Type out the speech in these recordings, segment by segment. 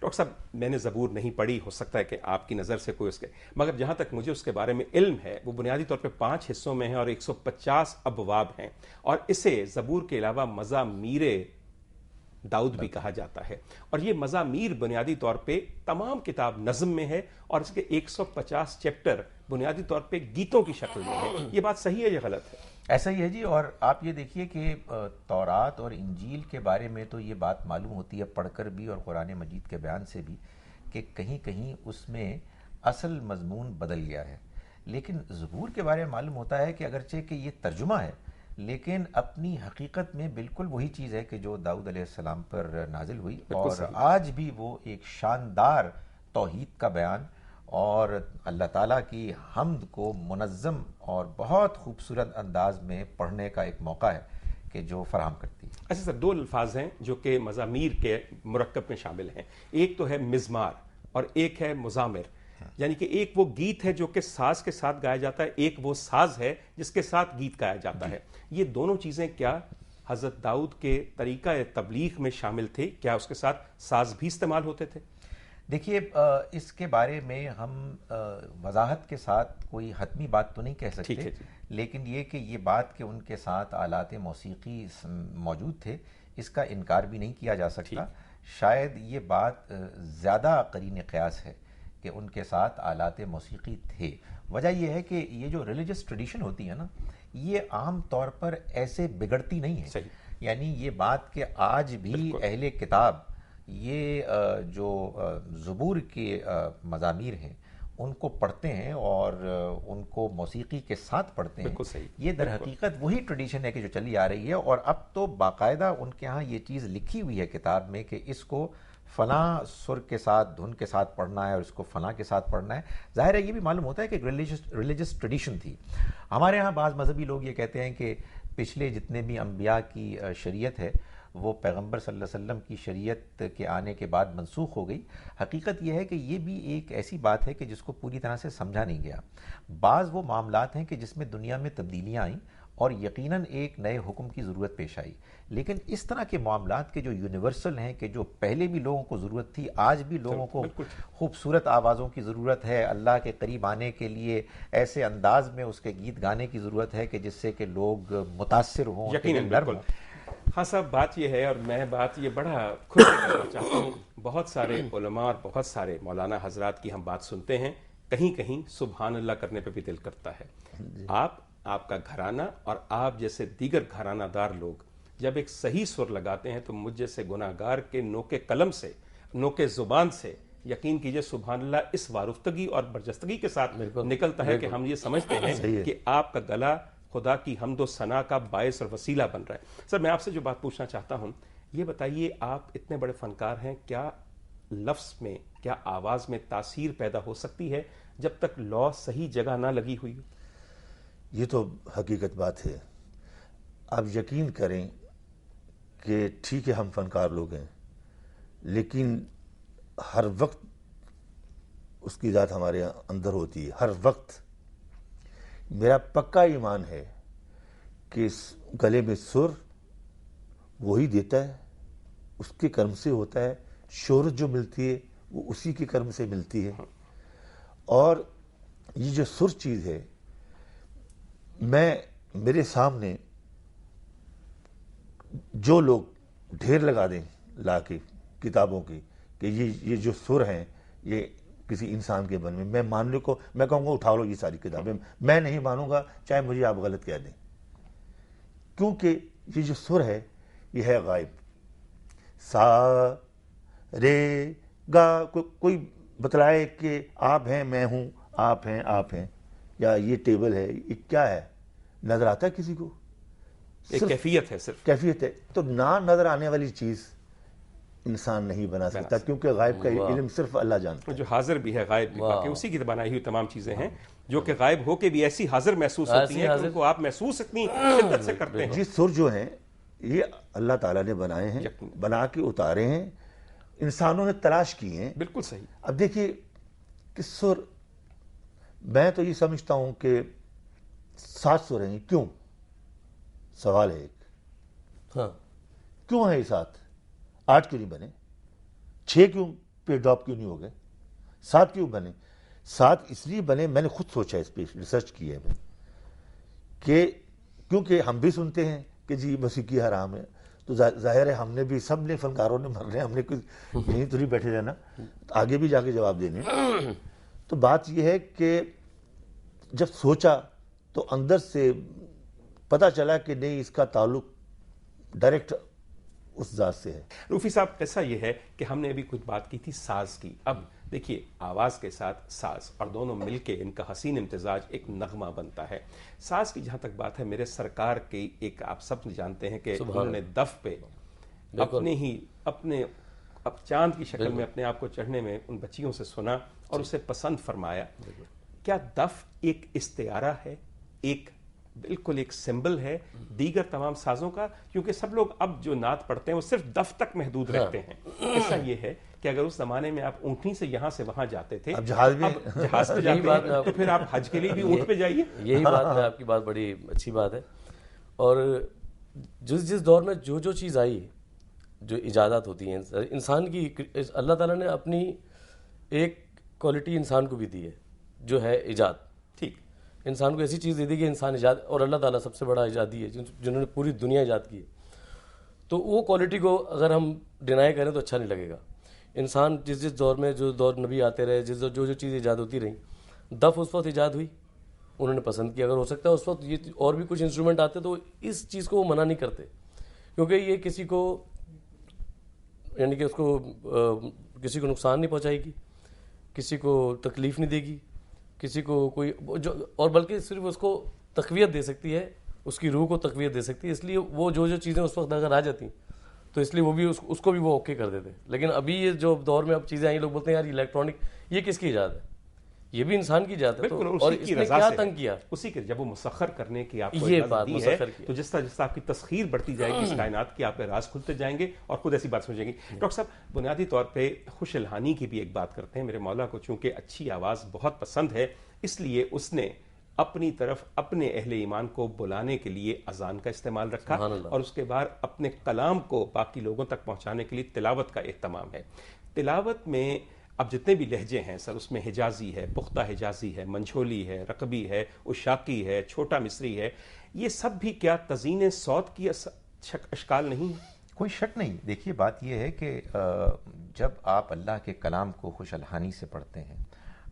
Doctor صاحب میں نے زبور نہیں پڑھی، ہو سکتا ہے کہ آپ کی نظر سے کوئی اس کے، مگر جہاں تک مجھے اس کے بارے میں علم ہے وہ بنیادی طور پہ 5 حصوں میں ہے اور 150 ابواب ہیں، اور اسے زبور کے علاوہ مزامیر داؤد بھی کہا جاتا ہے، اور یہ مزامیر بنیادی طور پہ تمام کتاب نظم میں ہے، اور اس کے 150 چیپٹر بنیادی طور پہ گیتوں کی شکل میں ہے۔ یہ بات صحیح ہے یا غلط ہے؟ ایسا ہی ہے جی، اور آپ یہ دیکھیے کہ تورات اور انجیل کے بارے میں تو یہ بات معلوم ہوتی ہے پڑھ کر بھی اور قرآن مجید کے بیان سے بھی کہ کہیں کہیں اس میں اصل مضمون بدل گیا ہے، لیکن زبور کے بارے میں معلوم ہوتا ہے کہ اگرچہ کہ یہ ترجمہ ہے لیکن اپنی حقیقت میں بالکل وہی چیز ہے کہ جو داؤد علیہ السلام پر نازل ہوئی، اور آج بھی وہ ایک شاندار توحید کا بیان اور اللہ تعالیٰ کی حمد کو منظم اور بہت خوبصورت انداز میں پڑھنے کا ایک موقع ہے کہ جو فراہم کرتی ہے۔ اچھا سر، 2 الفاظ ہیں جو کہ مزامیر کے مرکب میں شامل ہیں، ایک تو ہے مزمار اور ایک ہے مزامر، یعنی کہ ایک وہ گیت ہے جو کہ ساز کے ساتھ گایا جاتا ہے، ایک وہ ساز ہے جس کے ساتھ گیت گایا جاتا ہے۔ یہ دونوں چیزیں کیا حضرت داؤد کے طریقہ تبلیغ میں شامل تھے؟ کیا اس کے ساتھ ساز بھی استعمال ہوتے تھے؟ دیکھیے، اس کے بارے میں ہم وضاحت کے ساتھ کوئی حتمی بات تو نہیں کہہ سکتے، لیکن یہ کہ یہ بات کہ ان کے ساتھ آلات موسیقی موجود تھے اس کا انکار بھی نہیں کیا جا سکتا۔ شاید یہ بات زیادہ قرین قیاس ہے کہ ان کے ساتھ آلات موسیقی تھے۔ وجہ یہ ہے کہ یہ جو ریلیجس ٹریڈیشن ہوتی ہے نا، یہ عام طور پر ایسے بگڑتی نہیں ہے، یعنی یہ بات کہ آج بھی اہل کتاب یہ جو زبور کے مزامیر ہیں ان کو پڑھتے ہیں اور ان کو موسیقی کے ساتھ پڑھتے ہیں، یہ در حقیقت وہی ٹریڈیشن ہے کہ جو چلی آ رہی ہے، اور اب تو باقاعدہ ان کے ہاں یہ چیز لکھی ہوئی ہے کتاب میں کہ اس کو فلاں سر کے ساتھ دھن کے ساتھ پڑھنا ہے اور اس کو فلاں کے ساتھ پڑھنا ہے۔ ظاہر ہے یہ بھی معلوم ہوتا ہے کہ ریلیجس ٹریڈیشن تھی۔ ہمارے ہاں بعض مذہبی لوگ یہ کہتے ہیں کہ پچھلے جتنے بھی انبیاء کی شریعت ہے وہ پیغمبر صلی اللہ علیہ وسلم کی شریعت کے آنے کے بعد منسوخ ہو گئی۔ حقیقت یہ ہے کہ یہ بھی ایک ایسی بات ہے کہ جس کو پوری طرح سے سمجھا نہیں گیا۔ بعض وہ معاملات ہیں کہ جس میں دنیا میں تبدیلیاں آئیں اور یقیناً ایک نئے حکم کی ضرورت پیش آئی، لیکن اس طرح کے معاملات کے جو یونیورسل ہیں کہ جو پہلے بھی لوگوں کو ضرورت تھی، آج بھی لوگوں کو خوبصورت آوازوں کی ضرورت ہے، اللہ کے قریب آنے کے لیے ایسے انداز میں اس کے گیت گانے کی ضرورت ہے کہ جس سے کہ لوگ متاثر ہوں، یقیناً بالکل۔ ہاں صاحب، بات یہ ہے، اور میں بات یہ بڑا کھل کے کرنا چاہتا ہوں، بہت سارے علماء اور بہت سارے مولانا حضرات کی ہم بات سنتے ہیں، کہیں کہیں سبحان اللہ کرنے پہ بھی دل کرتا ہے۔ آپ کا گھرانہ اور آپ جیسے دیگر گھرانہ دار لوگ جب ایک صحیح سر لگاتے ہیں تو مجھ جیسے گناہ گار کے نوک قلم سے، نوک زبان سے یقین کیجئے سبحان اللہ اس وارفتگی اور برجستگی کے ساتھ نکلتا ہے کہ ہم یہ سمجھتے ہیں کہ آپ کا گلا خدا کی حمد و ثنا کا باعث اور وسیلہ بن رہا ہے۔ سر، میں آپ سے جو بات پوچھنا چاہتا ہوں، یہ بتائیے آپ اتنے بڑے فنکار ہیں، کیا لفظ میں، کیا آواز میں تاثیر پیدا ہو سکتی ہے جب تک لو صحیح جگہ نہ لگی ہوئی ہو؟ یہ تو حقیقت بات ہے۔ آپ یقین کریں کہ ٹھیک ہے ہم فنکار لوگ ہیں، لیکن ہر وقت اس کی ذات ہمارے اندر ہوتی ہے، ہر وقت۔ میرا پکا ایمان ہے کہ اس گلے میں سر وہی دیتا ہے، اس کے کرم سے ہوتا ہے، شہرت جو ملتی ہے وہ اسی کے کرم سے ملتی ہے، اور یہ جو سر چیز ہے، میرے سامنے جو لوگ ڈھیر لگا دیں لا کے کتابوں کی کہ یہ جو سر ہیں یہ کسی انسان کے بن میں ماننے کو، میں کہوں گا اٹھا لو یہ ساری کتابیں، میں نہیں مانوں گا چاہے مجھے آپ غلط کہہ دیں، کیونکہ یہ جو سر ہے یہ ہے غائب۔ سا رے گا، کوئی بتلائے کہ آپ ہیں میں ہوں، آپ ہیں آپ ہیں، یا یہ ٹیبل ہے، یہ کیا ہے؟ نظر آتا ہے کسی کو؟ ایک کیفیت ہے، صرف کیفیت ہے۔ تو نہ نظر آنے والی چیز انسان نہیں بنا سکتا، کیونکہ غائب کا علم صرف اللہ جانتا ہے، جو حاضر بھی ہے غائب بھی، باقی اسی کی بنائی ہوئی تمام چیزیں ہیں جو کہ غائب ہو کے بھی ایسی حاضر محسوس ہوتی ہیں کہ ان کو آپ محسوس اتنی شدت سے کرتے ہیں۔ جی، سر جو ہیں یہ اللہ تعالیٰ نے بنائے ہیں، بنا کے اتارے ہیں، انسانوں نے تلاش کی ہیں۔ بالکل صحیح۔ اب دیکھیے کہ سر، میں تو یہ سمجھتا ہوں کہ 7 سر ہیں، کیوں؟ سوال ہے ایک، کیوں ہے یہ 7؟ 8 کیوں نہیں بنے؟ 6 کیوں پہ ڈراپ کیوں نہیں ہو گئے؟ 7 کیوں بنے؟ 7 اس لیے بنے، میں نے خود سوچا، اس پہ ریسرچ کی ہے میں، کہ کیونکہ ہم بھی سنتے ہیں کہ جی موسیقی حرام ہے، تو ظاہر ہے ہم نے بھی، سب نے فنکاروں نے مرنا ہے، ہم نے کچھ یہیں تو نہیں بیٹھے رہنا، آگے بھی جا کے جواب دینے۔ تو بات یہ ہے کہ جب سوچا تو اندر سے پتا چلا کہ نہیں، اس کا تعلق ڈائریکٹ اس ذات سے ہے۔ روفی صاحب، ایسا یہ ہے کہ ہم نے ابھی کچھ بات کی تھی ساز کی، اب دیکھیے آواز کے ساتھ ساز اور دونوں مل کے ان کا حسین امتزاج ایک نغمہ بنتا ہے۔ ساز کی جہاں تک بات ہے، میرے سرکار کی ایک، آپ سب جانتے ہیں کہ انہوں نے دف پہ اپنے چاند کی شکل میں اپنے آپ کو چڑھنے میں ان بچیوں سے سنا اور اسے پسند فرمایا۔ کیا دف ایک استعارہ ہے، ایک بالکل ایک سمبل ہے دیگر تمام سازوں کا؟ کیونکہ سب لوگ اب جو نعت پڑھتے ہیں وہ صرف دف تک محدود رہتے ہیں۔ ایسا یہ ہے کہ اگر اس زمانے میں آپ اونٹنی سے یہاں سے وہاں جاتے تھے، اب جہاز پہ جاتے ہیں، تو پھر آپ حج کے لیے بھی اونٹ پہ جائیے۔ یہی بات ہے، آپ کی بات بڑی اچھی بات ہے۔ اور جس دور میں جو چیز آئی، جو ایجادات ہوتی ہیں انسان کی، اللہ تعالیٰ نے اپنی ایک کوالٹی انسان کو بھی دی ہے جو ہے ایجاد۔ ٹھیک، انسان کو ایسی چیز دے دی کہ انسان ایجاد، اور اللہ تعالیٰ سب سے بڑا ایجادی ہے جنہوں نے پوری دنیا ایجاد کی ہے۔ تو وہ کوالٹی کو اگر ہم ڈینائی کریں تو اچھا نہیں لگے گا۔ انسان جس دور میں، جو دور نبی آتے رہے، جو چیز ایجاد ہوتی رہیں، دف اس وقت ایجاد ہوئی، انہوں نے پسند کیا۔ اگر ہو سکتا ہے اس وقت یہ اور بھی کچھ انسٹرومنٹ آتے تو اس چیز کو وہ منع نہیں کرتے، کیونکہ یہ کسی کو، یعنی کہ اس کو کسی کو نقصان نہیں پہنچائے گی، کسی کو تکلیف نہیں دے گی، کسی کو کوئی اور بلکہ صرف اس کو تقویت دے سکتی ہے، اس کی روح کو تقویت دے سکتی ہے۔ اس لیے وہ جو چیزیں اس وقت اگر آ جاتی تو اس لیے وہ بھی اس کو بھی وہ اوکے کر دیتے۔ لیکن ابھی یہ جو دور میں اب چیزیں آئی، لوگ بولتے ہیں یار الیکٹرانک، یہ کس کی ایجاد ہے؟ یہ بھی انسان کی ایجاد ہے، اور اس نے کیا تنگ کیا؟ اسی کے جب وہ مسخر کرنے کی آپ کو اجازت دی ہے، تو جس طرح آپ کی تسخیر بڑھتی جائے گی اس کائنات کی، آپ کے راز کھلتے جائیں گے اور خود ایسی بات سمجھیں گے۔ ڈاکٹر صاحب، بنیادی طور پہ خوش الحانی کی بھی ایک بات کرتے ہیں۔ میرے مولا کو چونکہ اچھی آواز بہت پسند ہے، اس لیے اس نے اپنی طرف اپنے اہل ایمان کو بلانے کے لیے اذان کا استعمال رکھا، اور اس کے بعد اپنے کلام کو باقی لوگوں تک پہنچانے کے لیے تلاوت کا اہتمام ہے۔ تلاوت میں اب جتنے بھی لہجے ہیں سر، اس میں حجازی ہے، پختہ حجازی ہے، منجھولی ہے، رقبی ہے، اشاقی ہے، چھوٹا مصری ہے، یہ سب بھی کیا تزئین صوت کی اشکال نہیں ہے؟ کوئی شک نہیں۔ دیکھیے بات یہ ہے کہ جب آپ اللہ کے کلام کو خوش الحانی سے پڑھتے ہیں،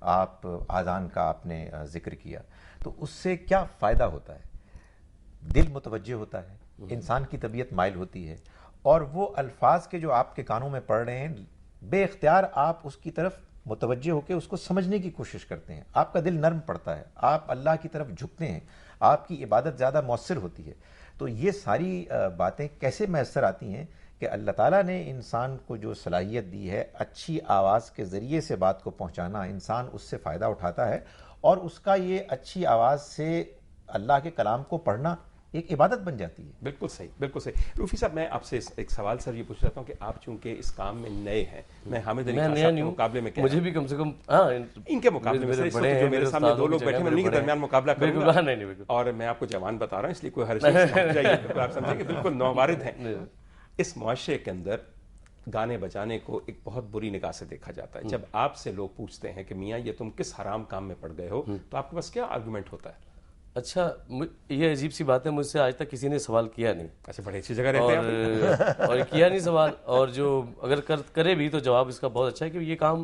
آپ اذان کا آپ نے ذکر کیا، تو اس سے کیا فائدہ ہوتا ہے؟ دل متوجہ ہوتا ہے، انسان کی طبیعت مائل ہوتی ہے، اور وہ الفاظ کے جو آپ کے کانوں میں پڑھ رہے ہیں، بے اختیار آپ اس کی طرف متوجہ ہو کے اس کو سمجھنے کی کوشش کرتے ہیں، آپ کا دل نرم پڑتا ہے، آپ اللہ کی طرف جھکتے ہیں، آپ کی عبادت زیادہ مؤثر ہوتی ہے۔ تو یہ ساری باتیں کیسے میسر آتی ہیں کہ اللہ تعالیٰ نے انسان کو جو صلاحیت دی ہے اچھی آواز کے ذریعے سے بات کو پہنچانا، انسان اس سے فائدہ اٹھاتا ہے، اور اس کا یہ اچھی آواز سے اللہ کے کلام کو پڑھنا ایک عبادت بن جاتی ہے۔ بالکل صحیح، بالکل صحیح۔ روفی صاحب، میں آپ سے ایک سوال سر یہ پوچھ رہتا ہوں کہ آپ چونکہ اس کام میں نئے ہیں، میں حامد علی خان صاحب کے مقابلے میں مجھے بھی کم سے کم ان کے مقابلے میں جو میرے سامنے دو لوگ بیٹھے ہیں انہیں کے درمیان مقابلہ کروں گا، اور میں آپ کو جوان بتا رہا ہوں، اس لیے کوئی حرج نہیں، آپ سمجھیں کہ بالکل نووارد ہیں۔ اس معاشرے کے اندر گانے بجانے کو ایک بہت بری نگاہ سے دیکھا جاتا ہے۔ جب آپ سے لوگ پوچھتے ہیں کہ میاں یہ تم کس حرام کام میں پڑ گئے ہو، تو آپ کے پاس کیا آرگومنٹ ہوتا ہے؟ اچھا، یہ عجیب سی بات ہے، مجھ سے آج تک کسی نے سوال کیا نہیں۔ اچھا، بڑی اچھی جگہ رہتے ہیں اور کیا نہیں سوال، اور جو اگر کرے بھی تو جواب اس کا بہت اچھا ہے کہ یہ کام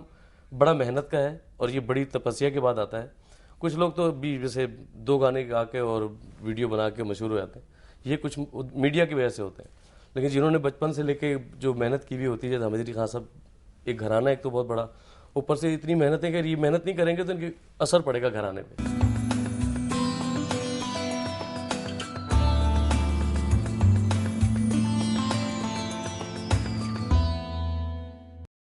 بڑا محنت کا ہے اور یہ بڑی تپسیا کے بعد آتا ہے۔ کچھ لوگ تو بھی جیسے 2 گانے گا کے اور ویڈیو بنا کے مشہور ہو جاتے ہیں، یہ کچھ میڈیا کی وجہ سے ہوتے ہیں، لیکن جنہوں نے بچپن سے لے کے جو محنت کی ہوئی ہوتی ہے، جیسے حامد علی خان صاحب، ایک گھرانہ ایک تو بہت بڑا، اوپر سے اتنی محنت ہے کہ یہ محنت نہیں کریں گے تو ان کے اثر پڑے گا گھرانے پہ۔